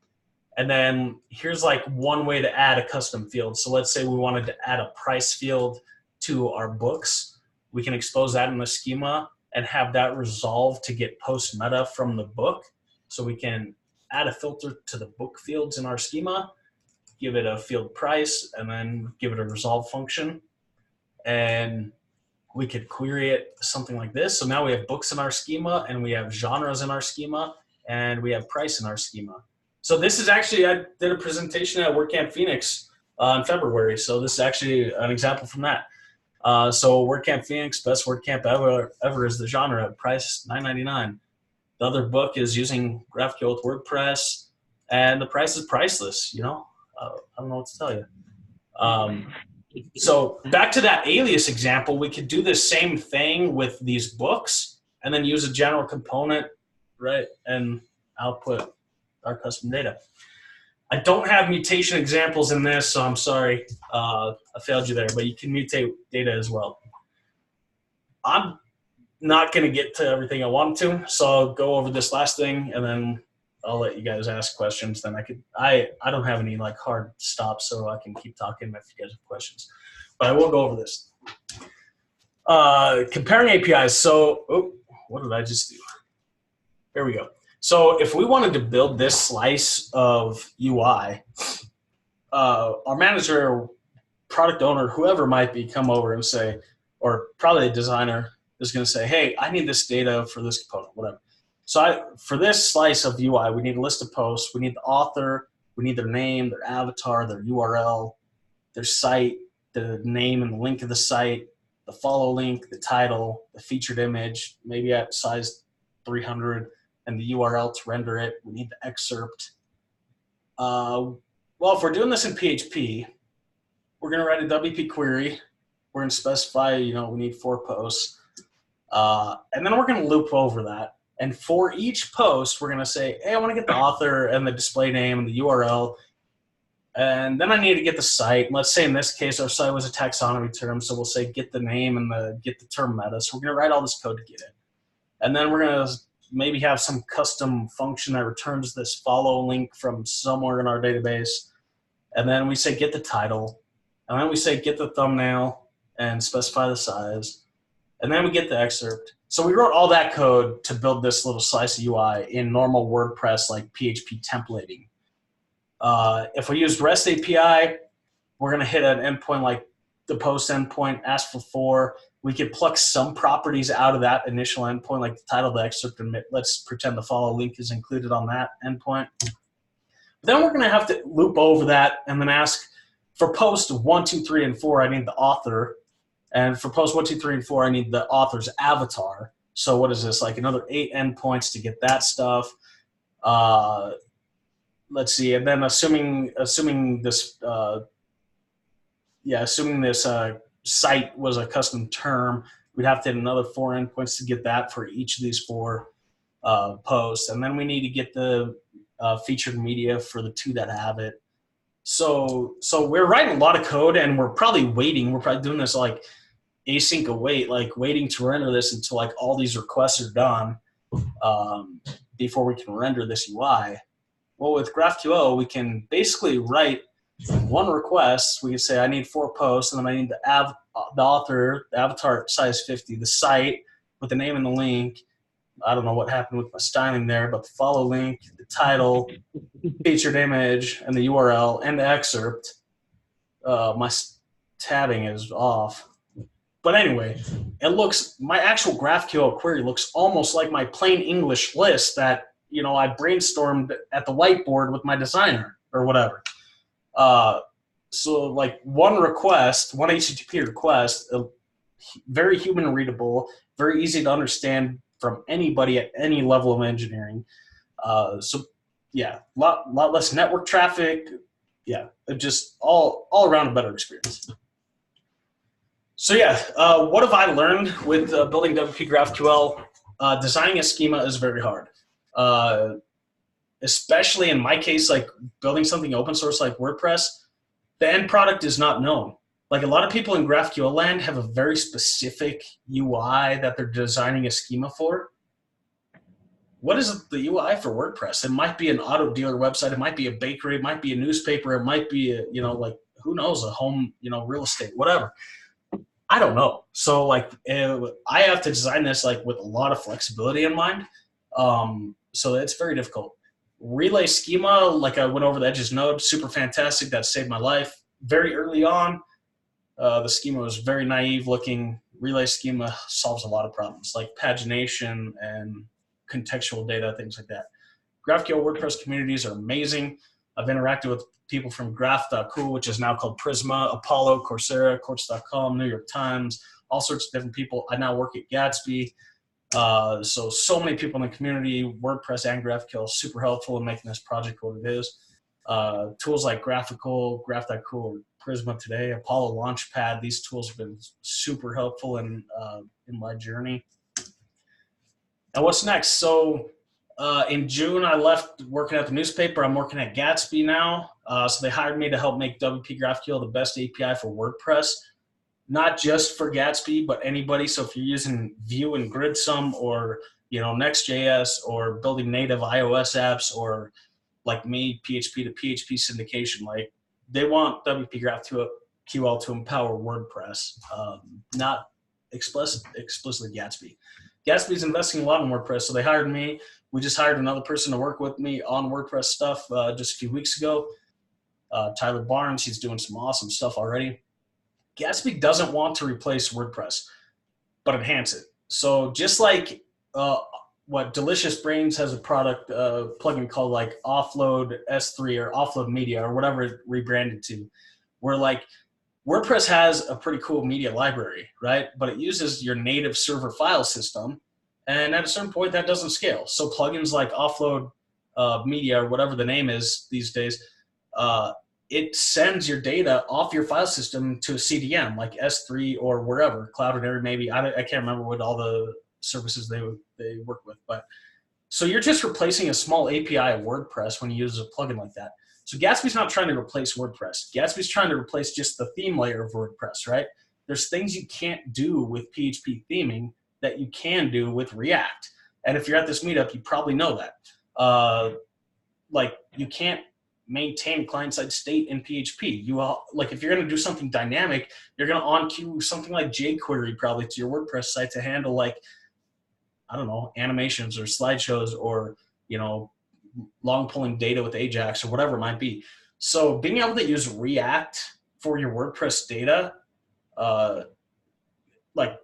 And then here's like one way to add a custom field. So let's say we wanted to add a price field to our books. We can expose that in the schema and have that resolved to get post meta from the book. So we can add a filter to the book fields in our schema, give it a field price, and then give it a resolve function. And we could query it something like this. So now we have books in our schema, and we have genres in our schema, and we have price in our schema. So this is actually, I did a presentation at WordCamp Phoenix in February. So this is actually an example from that. So WordCamp Phoenix, best WordCamp ever is the genre, price $9.99. The other book is using GraphQL with WordPress, and the price is priceless, you know? I don't know what to tell you. So back to that alias example, we could do the same thing with these books and then use a general component, right, and output our custom data. I don't have mutation examples in this, so I'm sorry I failed you there, but you can mutate data as well. I'm not going to get to everything I want to, so I'll go over this last thing, and then I'll let you guys ask questions. Then I don't have any like hard stops, so I can keep talking if you guys have questions. But I will go over this. Comparing APIs. So, what did I just do? Here we go. So if we wanted to build this slice of UI, our manager, product owner, whoever might be, come over and say, or probably a designer is going to say, hey, I need this data for this component, whatever. So for this slice of UI, we need a list of posts. We need the author. We need their name, their avatar, their URL, their site, the name and the link of the site, the follow link, the title, the featured image, maybe at size 300, and the URL to render it. We need the excerpt. Well, if we're doing this in PHP, we're going to write a WP query. We're going to specify, we need 4 posts. And then we're going to loop over that. And for each post, we're going to say, hey, I want to get the author and the display name and the URL. And then I need to get the site. Let's say in this case, our site was a taxonomy term. So we'll say get the name and get the term meta. So we're going to write all this code to get it. And then we're going to maybe have some custom function that returns this follow link from somewhere in our database. And then we say get the title. And then we say get the thumbnail and specify the size. And then we get the excerpt. So we wrote all that code to build this little slice of UI in normal WordPress like PHP templating. If we use REST API, we're going to hit an endpoint like the post endpoint, ask for 4. We could pluck some properties out of that initial endpoint, like the title, the excerpt, and let's pretend the follow link is included on that endpoint. But then we're going to have to loop over that and then ask for post 1, 2, 3, and 4, I need the author. And for post 1, 2, 3, and 4, I need the author's avatar. So what is this? Like another 8 endpoints to get that stuff. Let's see. And then assuming this, assuming this site was a custom term, we'd have to hit another 4 endpoints to get that for each of these 4 posts. And then we need to get the featured media for the 2 that have it. So we're writing a lot of code, and we're probably waiting. We're probably doing this like async await, like waiting to render this until like all these requests are done before we can render this UI. Well, with GraphQL, we can basically write 1 request. We can say I need 4 posts, and then I need the author, the avatar size 50, the site with the name and the link. I don't know what happened with my styling there, but the follow link, the title, featured image, and the URL, and the excerpt. My tabbing is off. But anyway, it looks, my actual GraphQL query looks almost like my plain English list that, you know, I brainstormed at the whiteboard with my designer or whatever. So like 1 request, 1 HTTP request, very human readable, very easy to understand from anybody at any level of engineering. So yeah, lot less network traffic. Yeah, just all around a better experience. So yeah, what have I learned with building WPGraphQL? Designing a schema is very hard. Especially in my case, like building something open source like WordPress, the end product is not known. Like a lot of people in GraphQL land have a very specific UI that they're designing a schema for. What is the UI for WordPress? It might be an auto dealer website. It might be a bakery. It might be a newspaper. It might be, a, you know, like who knows, a home, you know, real estate, whatever. I don't know. So like I have to design this like with a lot of flexibility in mind. So it's very difficult. Relay schema, like I went over the Edges node, super fantastic. That saved my life. Very early on, the schema was very naive looking. Relay schema solves a lot of problems like pagination and contextual data, things like that. GraphQL WordPress communities are amazing. I've interacted with people from graph.cool, which is now called Prisma, Apollo, Coursera, Quartz.com, New York Times, all sorts of different people. I now work at Gatsby. So many people in the community, WordPress and GraphQL, super helpful in making this project what it is. Tools like Graphical, Graph.cool, Prisma today, Apollo Launchpad, these tools have been super helpful in my journey. And what's next? So in June, I left working at the newspaper. I'm working at Gatsby now. So they hired me to help make WPGraphQL the best API for WordPress. Not just for Gatsby, but anybody. So if you're using Vue and GridSum or, you know, Next.js or building native iOS apps or like me, PHP to PHP syndication, like they want WPGraphQL to empower WordPress, not explicitly Gatsby. Gatsby's investing a lot in WordPress, so they hired me. We just hired another person to work with me on WordPress stuff just a few weeks ago. Tyler Barnes, he's doing some awesome stuff already. Gatsby doesn't want to replace WordPress, but enhance it. So just like what Delicious Brains has a product plugin called like Offload S3 or Offload Media or whatever it rebranded to, where like WordPress has a pretty cool media library, right? But it uses your native server file system, and at a certain point that doesn't scale. So plugins like Offload Media or whatever the name is these days, it sends your data off your file system to a CDN like S3 or wherever, Cloudinary maybe. I can't remember what all the services they work with. But so you're just replacing a small API of WordPress when you use a plugin like that. So Gatsby's not trying to replace WordPress. Gatsby's trying to replace just the theme layer of WordPress, right? There's things you can't do with PHP theming that you can do with React. And if you're at this meetup, you probably know that. Like you can't maintain client-side state in PHP. Like if you're going to do something dynamic, you're going to on-queue something like jQuery probably to your WordPress site to handle like, I don't know, animations or slideshows or, you know, long pulling data with Ajax or whatever it might be. So being able to use React for your WordPress data, like,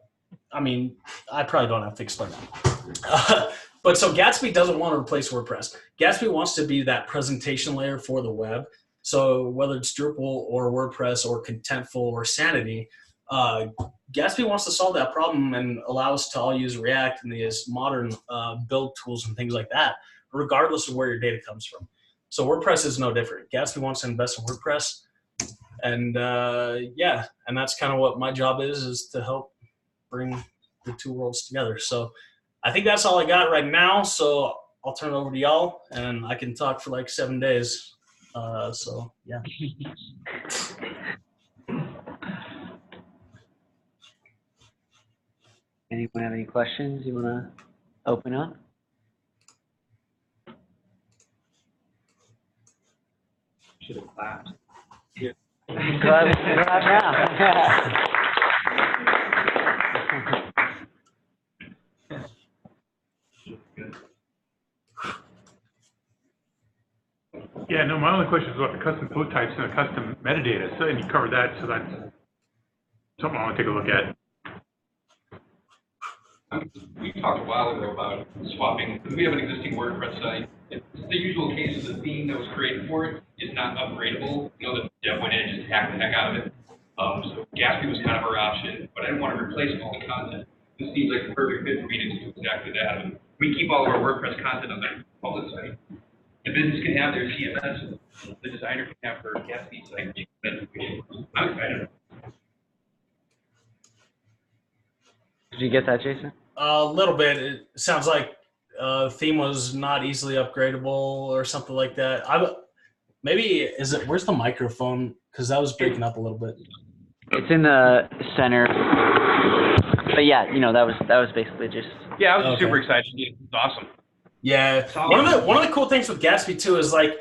I mean, I probably don't have to explain that. But so Gatsby doesn't want to replace WordPress. Gatsby wants to be that presentation layer for the web. So whether it's Drupal or WordPress or Contentful or Sanity, Gatsby wants to solve that problem and allow us to all use React and these modern build tools and things like that, regardless of where your data comes from. So WordPress is no different. Gatsby wants to invest in WordPress. And yeah, and that's kind of what my job is to help bring the two worlds together. So I think that's all I got right now. So I'll turn it over to y'all, and I can talk for like 7 days. So yeah. Anyone have any questions you want to open up? Should have clapped. Clap now. Yeah, no, my only question is about the custom posttypes and the custom metadata. So, and you covered that, so that's something I want to take a look at. We talked a while ago about swapping. We have an existing WordPress site. It's the usual case of the theme that was created for it is not upgradable. You know, the dev went in and just hacked the heck out of it. So Gatsby was kind of our option, but I didn't want to replace all the content. This seems like the perfect fit for me to do exactly that. And we keep all of our WordPress content on the public site. The business can have their CMS. The designer can have their Gatsby site. I'm excited. Did you get that, Jason? A little bit. It sounds like theme was not easily upgradable or something like that. Maybe is it? Where's the microphone? Because that was breaking up a little bit. It's in the center. But yeah, you know, that was basically just. Yeah, I was super excited. It's awesome. Yeah, one of the cool things with Gatsby too is like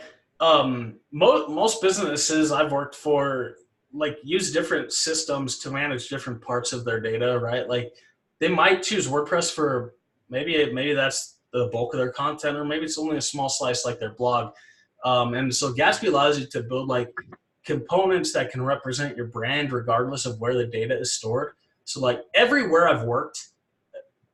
most businesses I've worked for like use different systems to manage different parts of their data, right? Like they might choose WordPress for maybe that's the bulk of their content, or maybe it's only a small slice like their blog. And so Gatsby allows you to build like components that can represent your brand regardless of where the data is stored. So like everywhere I've worked,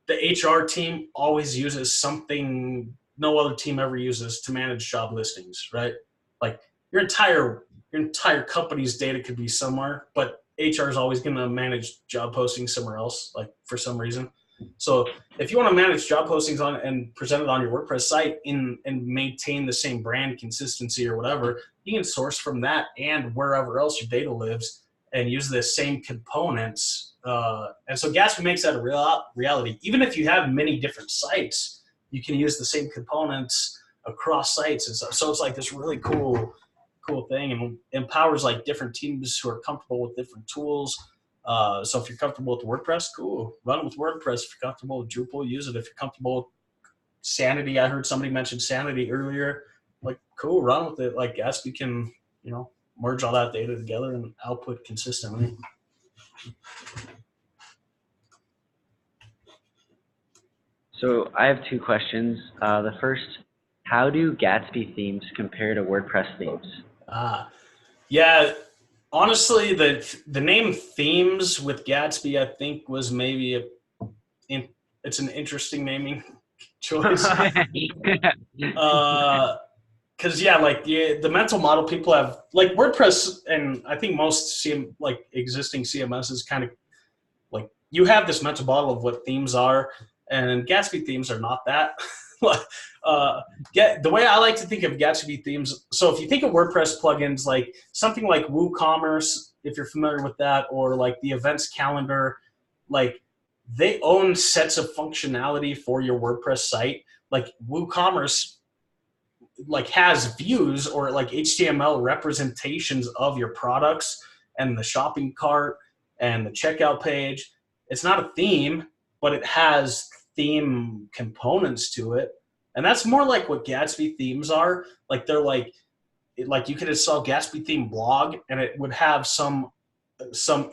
the HR team always uses something no other team ever uses to manage job listings, right? Like your entire company's data could be somewhere, but HR is always going to manage job postings somewhere else, like for some reason. So if you want to manage job postings on and present it on your WordPress site and maintain the same brand consistency or whatever, you can source from that and wherever else your data lives and use the same components. And so Gatsby makes that a reality. Even if you have many different sites, you can use the same components across sites. And so it's like this really cool thing, and empowers like different teams who are comfortable with different tools. So if you're comfortable with WordPress, cool, run with WordPress. If you're comfortable with Drupal, use it. If you're comfortable with Sanity, I heard somebody mention Sanity earlier, like cool, run with it. Like Gatsby can, you know, merge all that data together and output consistently. So I have two questions. The first, how do Gatsby themes compare to WordPress themes? Yeah, honestly, the name themes with Gatsby, I think, was maybe it's an interesting naming choice. Because yeah, like the mental model people have, like WordPress, and I think most existing CMSs kind of like you have this mental model of what themes are, and Gatsby themes are not that. The way I like to think of Gatsby themes, so if you think of WordPress plugins, like something like WooCommerce, if you're familiar with that, or like the events calendar, like they own sets of functionality for your WordPress site. Like WooCommerce like has views or like HTML representations of your products and the shopping cart and the checkout page. It's not a theme, but it has theme components to it. And that's more like what Gatsby themes are. Like they're like you could install Gatsby theme blog and it would have some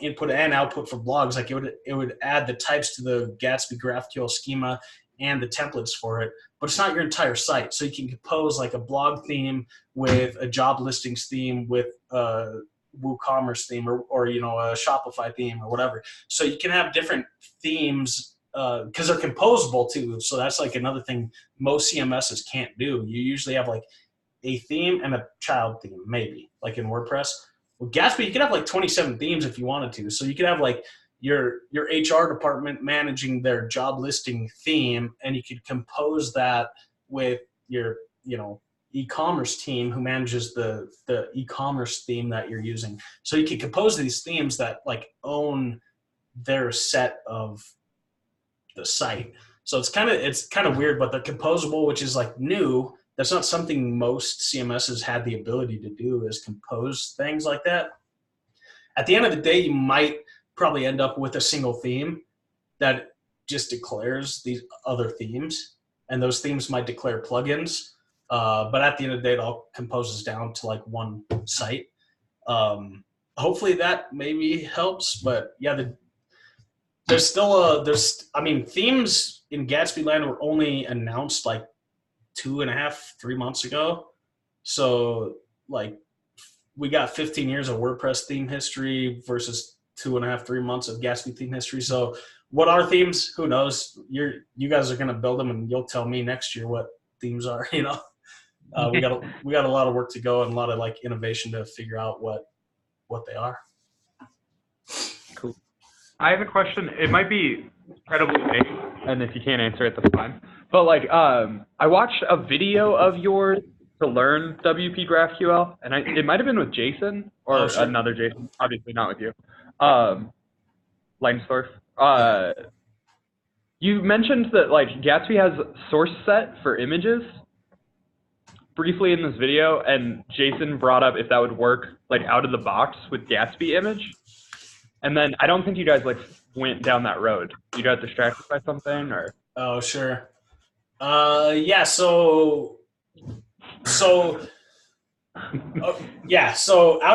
input and output for blogs. Like it would add the types to the Gatsby GraphQL schema and the templates for it, but it's not your entire site. So you can compose like a blog theme with a job listings theme with a WooCommerce theme or you know, a Shopify theme or whatever. So you can have different themes because they're composable too. So that's like another thing most CMSs can't do. You usually have like a theme and a child theme, maybe, like in WordPress. With Gatsby, you could have like 27 themes if you wanted to. So you could have like your HR department managing their job listing theme, and you could compose that with your, e-commerce team who manages the e-commerce theme that you're using. So you could compose these themes that like own their set of the site. So it's kind of weird, but they're composable, which is like new. That's not something most CMSs had the ability to do, is compose things like that. At the end of the day, you might probably end up with a single theme that just declares these other themes, and those themes might declare plugins. But at the end of the day, it all composes down to like one site. Hopefully that maybe helps, but yeah, there's still themes in Gatsby land were only announced like 2.5, 3 months ago. So like we got 15 years of WordPress theme history versus 2.5, 3 months of Gatsby theme history. So what are themes? Who knows? You guys are going to build them, and you'll tell me next year what themes are, we got a lot of work to go and a lot of like innovation to figure out what they are. Cool. I have a question. It might be incredibly vague, and if you can't answer it, that's fine. But like, I watched a video of yours to learn WP GraphQL, and it might have been with Jason or Sure. another Jason, obviously not with you. Leinsdorf. You mentioned that like Gatsby has source set for images briefly in this video, and Jason brought up if that would work like out of the box with Gatsby image. And then I don't think you guys like went down that road. You got distracted by something, or? Oh, sure. Yeah. So out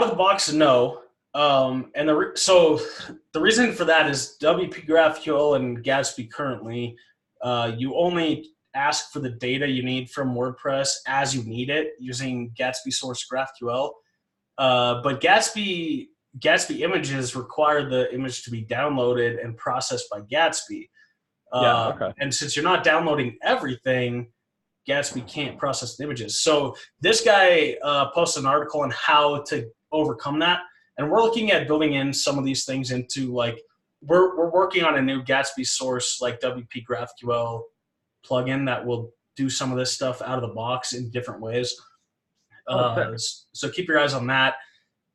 of the box, no. And the reason for that is WP GraphQL and Gatsby currently, you only ask for the data you need from WordPress as you need it using Gatsby source GraphQL. But Gatsby images require the image to be downloaded and processed by Gatsby. Okay. And since you're not downloading everything, Gatsby can't process the images. So this guy posted an article on how to overcome that. And we're looking at building in some of these things into like, we're working on a new Gatsby source like WP GraphQL plugin that will do some of this stuff out of the box in different ways. So keep your eyes on that.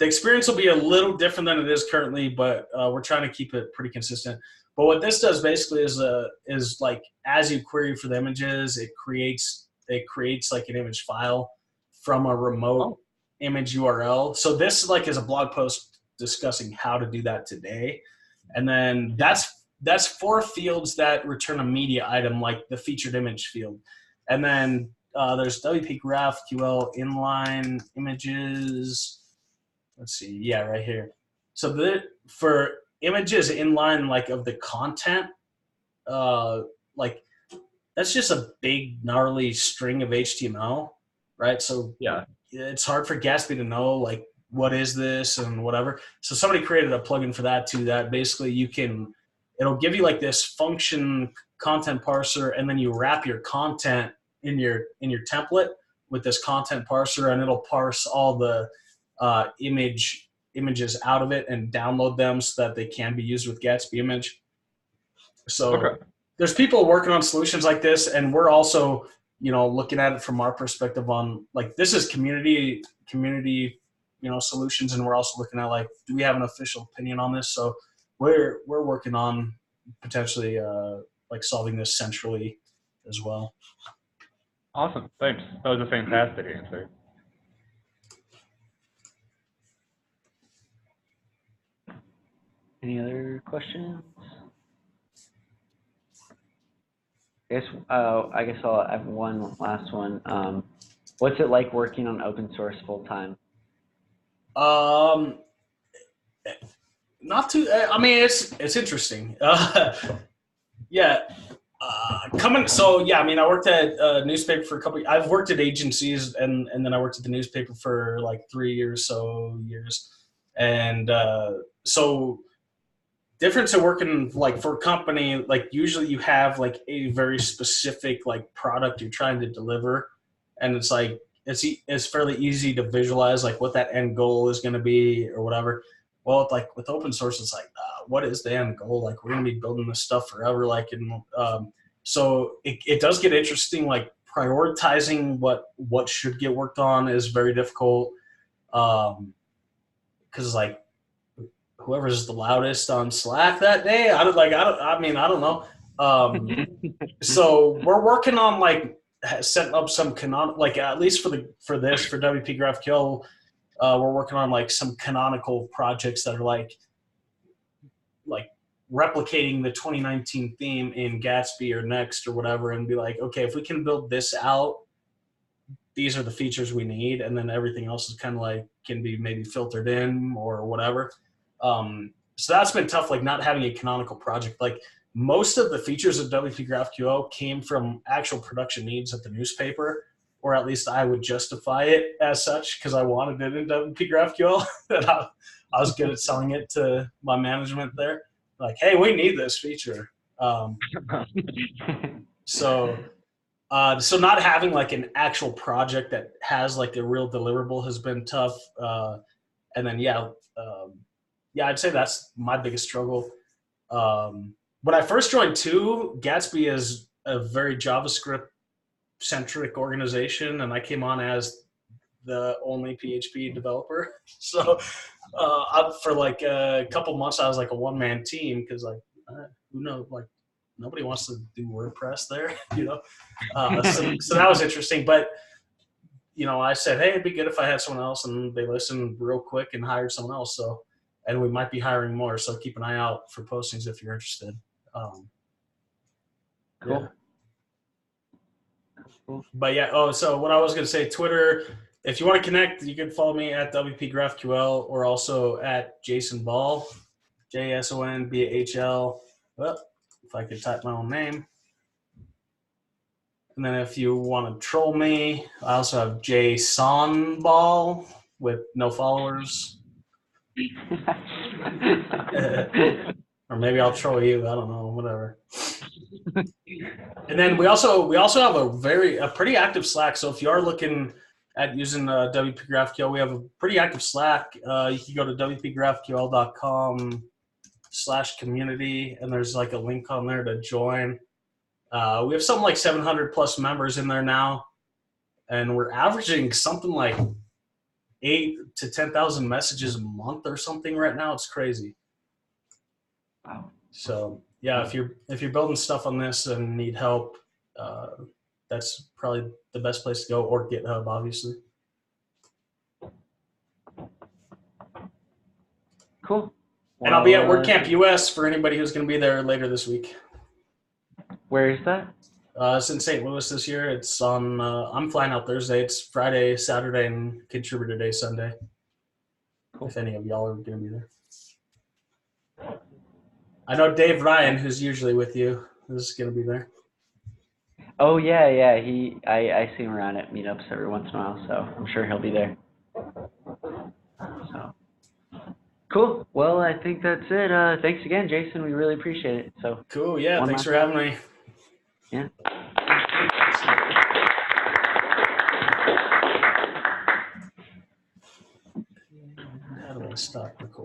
The experience will be a little different than it is currently, but we're trying to keep it pretty consistent. But what this does basically is like as you query for the images, it creates like an image file from a remote image URL. So this like is a blog post discussing how to do that today. And then that's 4 fields that return a media item, like the featured image field. And then there's WP GraphQL inline images. Let's see, yeah, right here. So for images inline like of the content, like that's just a big gnarly string of HTML, right? So Yeah, it's hard for Gatsby to know like what is this and whatever. So somebody created a plugin for that too, that basically it'll give you like this function content parser, and then you wrap your content in your template with this content parser, and it'll parse all the images out of it and download them so that they can be used with Gatsby image. So there's people working on solutions like this, and we're also looking at it from our perspective on like this is community solutions, and we're also looking at like, do we have an official opinion on this? So we're working on potentially like solving this centrally as well. awesome. Thanks. That was a fantastic answer. Any other questions? I guess I'll have one last one. What's it like working on open source full time? Not too. I mean, it's interesting. Yeah. I mean, I worked at a newspaper for a couple. I've worked at agencies, and then I worked at the newspaper for like 3 years, and so difference in working like for a company, like usually you have like a very specific like product you're trying to deliver, and it's like it's fairly easy to visualize like what that end goal is going to be or whatever. Well, like with open source, it's like, what is the end goal? Like we're going to be building this stuff forever. Like, so it does get interesting. Like prioritizing what should get worked on is very difficult. Because like whoever's the loudest on Slack that day, I don't know. So we're working on like setting up some like at least for WP GraphQL, we're working on like some canonical projects that are like replicating the 2019 theme in Gatsby or Next or whatever, and be like, okay, if we can build this out, these are the features we need, and then everything else is kind of like can be maybe filtered in or whatever. So that's been tough, like not having a canonical project. Like most of the features of WP GraphQL came from actual production needs at the newspaper, or at least I would justify it as such because I wanted it in WP GraphQL. And I was good at selling it to my management there. Like, hey, we need this feature. So not having like an actual project that has like a real deliverable has been tough. And then, I'd say that's my biggest struggle. When I first joined too, Gatsby is a very JavaScript centric organization, and I came on as the only PHP developer. So for like a couple months, I was like a one-man team because like who knows, like nobody wants to do WordPress there, you know. So that was interesting, but you know, I said, hey, it'd be good if I had someone else, and they listened real quick and hired someone else. So, and we might be hiring more, so keep an eye out for postings if you're interested. Cool. Yeah. But yeah, so what I was going to say, Twitter, if you want to connect, you can follow me at WPGraphQL or also at Jason Bahl, JSONBAHL. Well, if I could type my own name. And then if you want to troll me, I also have Jason Bahl with no followers. Or maybe I'll troll you. I don't know, whatever. And then we also have a pretty active Slack. So if you are looking at using WP GraphQL, we have a pretty active Slack. You can go to wpgraphql.com/community, and there's like a link on there to join. We have something like 700 plus members in there now, and we're averaging something like 8,000 to 10,000 messages a month or something right now. It's crazy. Wow. So yeah, if you're building stuff on this and need help, that's probably the best place to go, or GitHub, obviously. Cool. And I'll be at WordCamp US for anybody who's going to be there later this week. Where is that? It's in St. Louis this year. It's on. I'm flying out Thursday. It's Friday, Saturday, and Contributor Day Sunday. Cool. If any of y'all are going to be there. I know Dave Ryan, who's usually with you, is going to be there. Oh yeah. I see him around at meetups every once in a while, so I'm sure he'll be there. So cool. Well, I think that's it. Thanks again, Jason. We really appreciate it. So cool. Yeah. Thanks for having me. Yeah. How do I stop recording?